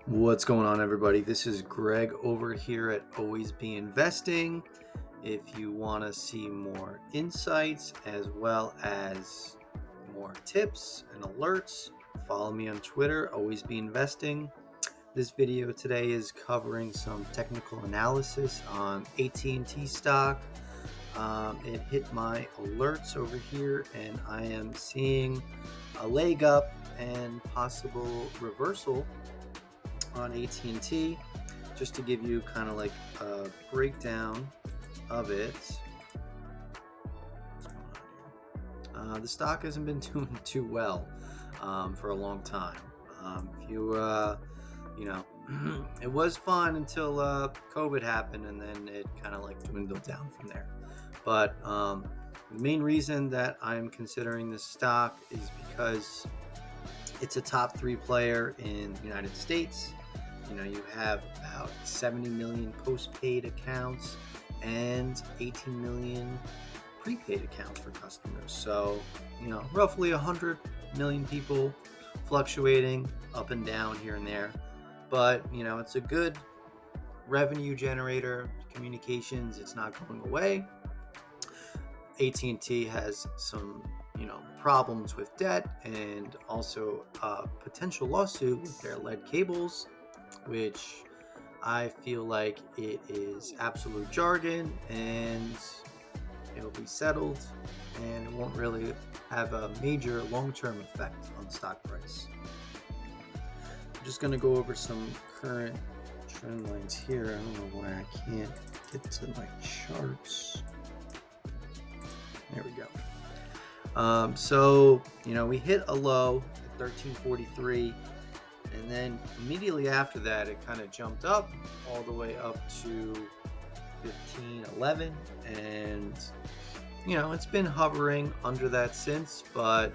What's going on, everybody? This is Greg over here at Always Be Investing. If you want to see more insights as well as more tips and alerts, follow me on Twitter, Always Be Investing. This video today is covering some technical analysis on AT&T stock. It hit my alerts over here, and I am seeing a leg up and possible reversal on AT&T. Just to give you kind of like a breakdown of it. What's going on here? The stock hasn't been doing too well for a long time. If you it was fun until COVID happened, and then it kind of like dwindled down from there. But the main reason that I'm considering this stock is because it's a top 3 player in the United States. You have about 70 million postpaid accounts and 18 million prepaid accounts for customers. So, roughly 100 million people fluctuating up and down here and there. But, it's a good revenue generator. Communications, it's not going away. AT&T has some problems with debt and also a potential lawsuit with their lead cables, which I feel like it is absolute jargon and it'll be settled and it won't really have a major long-term effect on the stock price. I'm just going to go over some current trend lines here. I don't know why I can't get to my charts. There we go. So we hit a low at 1343, and then immediately after that, it kind of jumped up all the way up to 1511, and it's been hovering under that since. But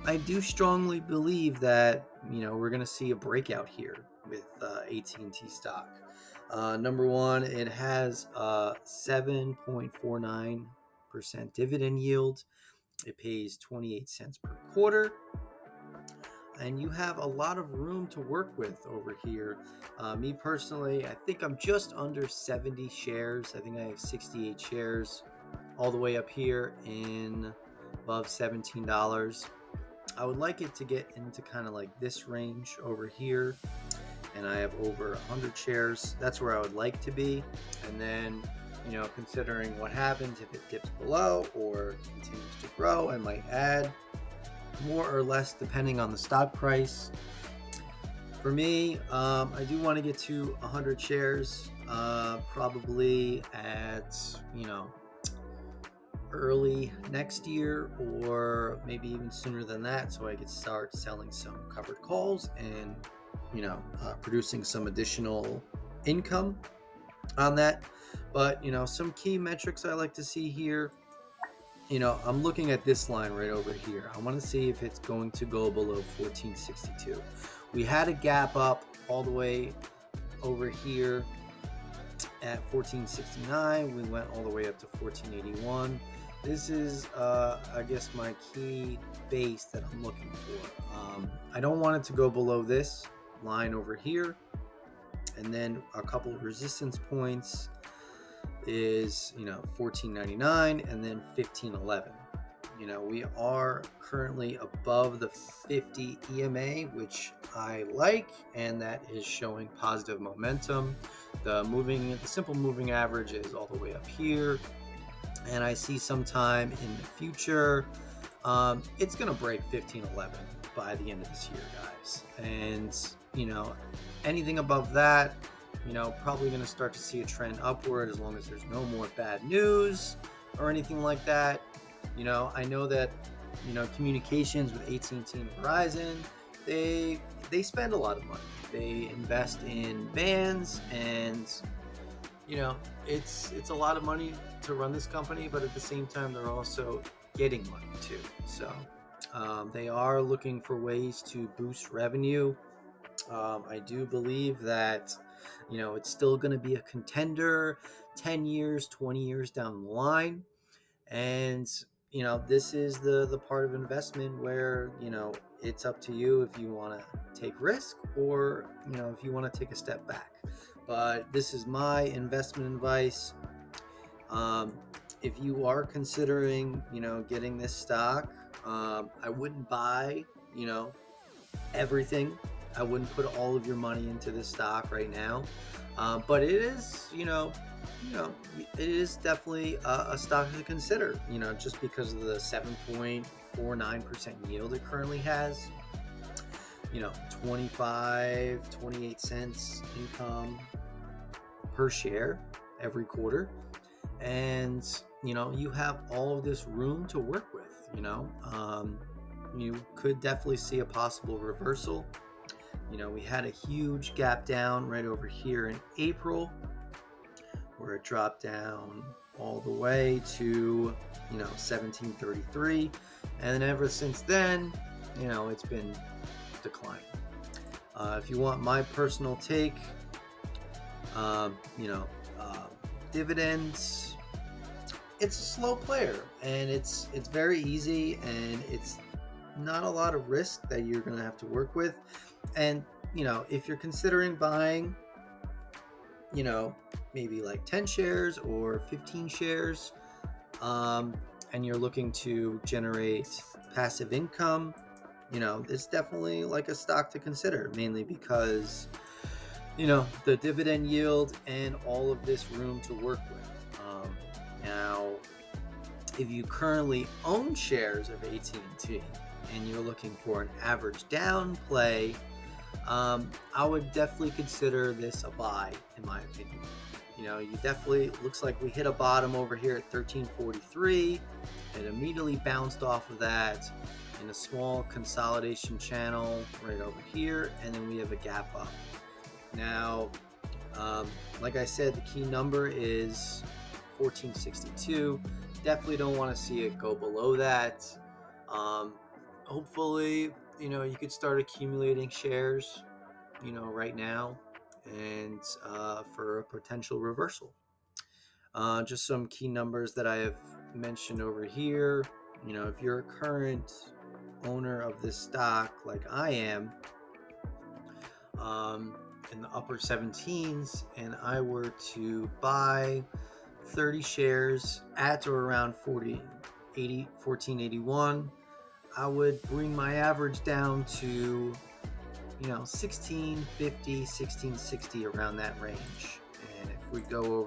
I do strongly believe that we're going to see a breakout here with AT&T stock. Number one, it has a 7.49% dividend yield. It pays 28 cents per quarter, and you have a lot of room to work with over here. Me personally, I think I'm just under 70 shares. I think I have 68 shares all the way up here in above $17. I would like it to get into kind of like this range over here, and I have over 100 shares. That's where I would like to be. And then considering what happens if it dips below or continues to grow, I might add more or less depending on the stock price. For me, I do want to get to 100 shares, probably at early next year, or maybe even sooner than that, so I could start selling some covered calls and producing some additional income on that. But some key metrics I like to see here, I'm looking at this line right over here. I want to see if it's going to go below 1462. We had a gap up all the way over here at 1469. We went all the way up to 1481. This is I guess my key base that I'm looking for. I don't want it to go below this line over here. And then a couple of resistance points is 1499 and then 1511. We are currently above the 50 EMA, which I like, and that is showing positive momentum. The simple moving average is all the way up here, and I see sometime in the future it's going to break 1511 by the end of this year, guys. And anything above that, probably going to start to see a trend upward as long as there's no more bad news or anything like that. I know that communications with AT&T and Verizon, they spend a lot of money. They invest in bands, and it's a lot of money to run this company, but at the same time they're also getting money too. So they are looking for ways to boost revenue. I do believe that it's still going to be a contender 10 years, 20 years down the line. And this is the part of investment where it's up to you if you want to take risk or, if you want to take a step back. But this is my investment advice. If you are considering, getting this stock, I wouldn't buy, everything. I wouldn't put all of your money into this stock right now. But it is, it is definitely a stock to consider, just because of the 7.49% yield it currently has, 28 cents income per share every quarter. And, you have all of this room to work with, you could definitely see a possible reversal. We had a huge gap down right over here in April where it dropped down all the way to, 1733. And then ever since then, it's been declining. If you want my personal take, dividends, it's a slow player, and it's very easy, and it's not a lot of risk that you're going to have to work with. And if you're considering buying, maybe like 10 shares or 15 shares, and you're looking to generate passive income, it's definitely like a stock to consider, mainly because the dividend yield and all of this room to work with. Now, if you currently own shares of AT&T and you're looking for an average down play, I would definitely consider this a buy, in my opinion. You definitely, looks like we hit a bottom over here at 1343 and immediately bounced off of that in a small consolidation channel right over here, and then we have a gap up. Now, like I said, the key number is 1462. Definitely don't want to see it go below that. Hopefully, you could start accumulating shares, right now, and for a potential reversal. Just some key numbers that I have mentioned over here. If you're a current owner of this stock like I am, in the upper 17s, and I were to buy 30 shares at or around 1481, I would bring my average down to 1650, 1660, around that range. And if we go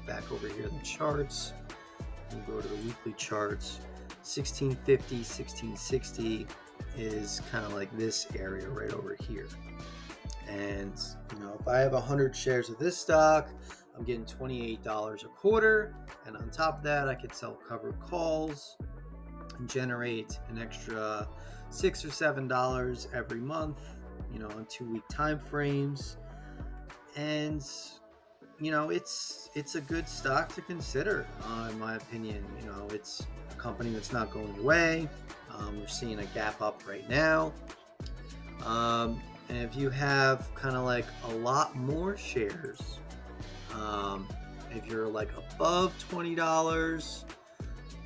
back over here in the charts, and go to the weekly charts, 1650, 1660 is kind of like this area right over here. And if I have 100 shares of this stock, I'm getting $28 a quarter, and on top of that, I could sell covered calls and generate an extra $6 or $7 every month, on 2-week time frames. And it's a good stock to consider, in my opinion. It's a company that's not going away. We're seeing a gap up right now. And if you have kind of like a lot more shares, if you're like above $20,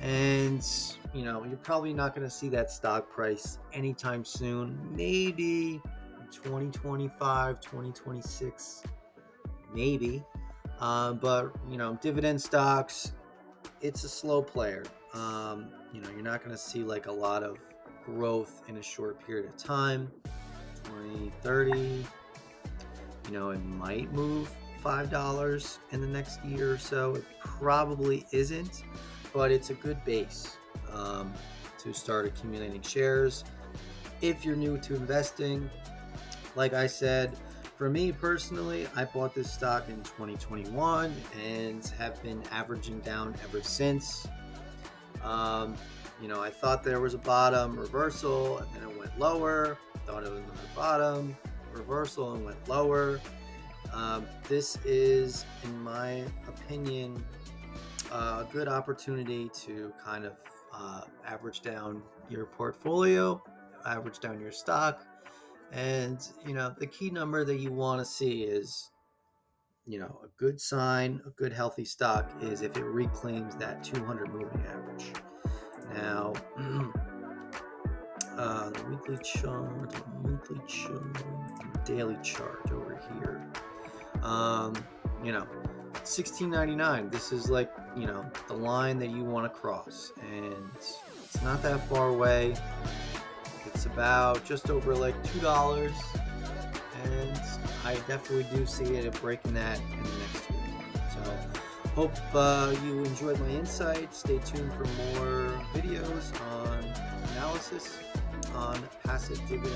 and you're probably not going to see that stock price anytime soon, maybe 2025, 2026, maybe. But dividend stocks, it's a slow player. You're not going to see like a lot of growth in a short period of time. 2030, it might move $5 in the next year or so. It probably isn't, but it's a good base to start accumulating shares if you're new to investing. Like I said, for me personally, I bought this stock in 2021 and have been averaging down ever since. I thought there was a bottom, reversal, and then it went lower. Thought it was another bottom, reversal, and went lower. This is, in my opinion, a good opportunity to kind of average down your portfolio, average down your stock. And, the key number that you want to see is, a good sign, a good healthy stock is if it reclaims that 200 moving average. Now, the weekly chart, monthly chart, daily chart over here. You know, $16.99. This is like, the line that you want to cross, and it's not that far away. It's about just over like $2, and I definitely do see it breaking that in the next year. So hope you enjoyed my insight. Stay tuned for more videos on analysis on passive dividend